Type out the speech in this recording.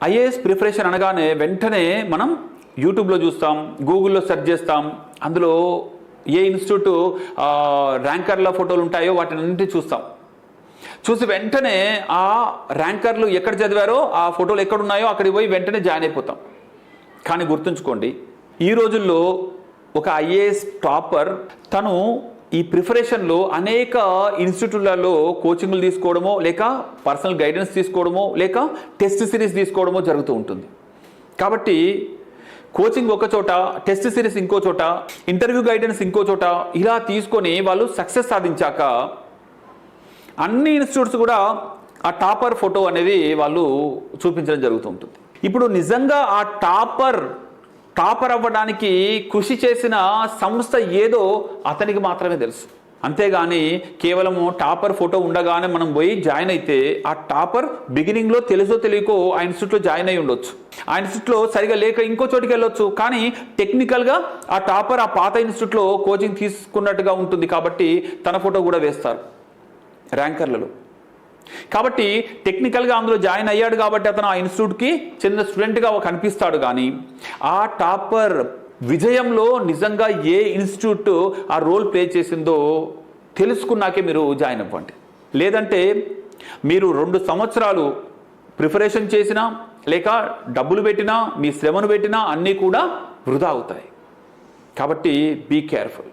IAS preparation అనగానే వెంటనే మనం యూట్యూబ్లో చూస్తాం, గూగుల్లో సెర్చ్ చేస్తాం, అందులో ఏ ఇన్స్టిట్యూట్ ర్యాంకర్ల ఫోటోలు ఉంటాయో వాటిని అన్నింటినీ చూసి వెంటనే ఆ ర్యాంకర్లు ఎక్కడ చదివారో ఆ ఫోటోలు ఎక్కడున్నాయో అక్కడికి పోయి వెంటనే జాయిన్ అయిపోతాం. కానీ గుర్తుంచుకోండి, ఈ రోజుల్లో ఒక ఐఏఎస్ టాపర్ తను ఈ ప్రిపరేషన్లో అనేక ఇన్స్టిట్యూట్లలో కోచింగ్లు తీసుకోవడమో, లేక పర్సనల్ గైడెన్స్ తీసుకోవడమో, లేక టెస్ట్ సిరీస్ తీసుకోవడమో జరుగుతూ ఉంటుంది. కాబట్టి కోచింగ్ ఒక చోట, టెస్ట్ సిరీస్ ఇంకో చోట, ఇంటర్వ్యూ గైడెన్స్ ఇంకో చోట, ఇలా తీసుకొని వాళ్ళు సక్సెస్ సాధించాక అన్ని ఇన్స్టిట్యూట్స్ కూడా ఆ టాపర్ ఫోటో అనేది వాళ్ళు చూపించడం జరుగుతూ ఉంటుంది. ఇప్పుడు నిజంగా ఆ టాపర్ అవ్వడానికి కృషి చేసిన సంస్థ ఏదో అతనికి మాత్రమే తెలుసు. అంతేగాని కేవలము టాపర్ ఫోటో ఉండగానే మనం పోయి జాయిన్ అయితే ఆ టాపర్ బిగినింగ్లో తెలుసో తెలియకో ఆ ఇన్స్టిట్యూట్లో జాయిన్ అయి ఉండొచ్చు, ఆ ఇన్స్టిట్యూట్లో సరిగా లేక ఇంకో చోటికి వెళ్ళొచ్చు. కానీ టెక్నికల్గా ఆ టాపర్ ఆ పాత ఇన్స్టిట్యూట్లో కోచింగ్ తీసుకున్నట్టుగా ఉంటుంది కాబట్టి తన ఫోటో కూడా వేస్తారు ర్యాంకర్లలో. కాబట్టి టెక్నికల్గా అందులో జాయిన్ అయ్యాడు కాబట్టి అతను ఆ ఇన్స్టిట్యూట్కి చెందిన స్టూడెంట్గా కనిపిస్తాడు. కానీ ఆ టాపర్ విజయంలో నిజంగా ఏ ఇన్స్టిట్యూట్ ఆ రోల్ ప్లే చేసిందో తెలుసుకున్నాకే మీరు జాయిన్ అవ్వండి. లేదంటే మీరు 2 సంవత్సరాలు ప్రిపరేషన్ చేసినా, లేక డబ్బులు పెట్టినా, మీ శ్రమను పెట్టినా అన్నీ కూడా వృధా అవుతాయి. కాబట్టి బీ కేర్ఫుల్.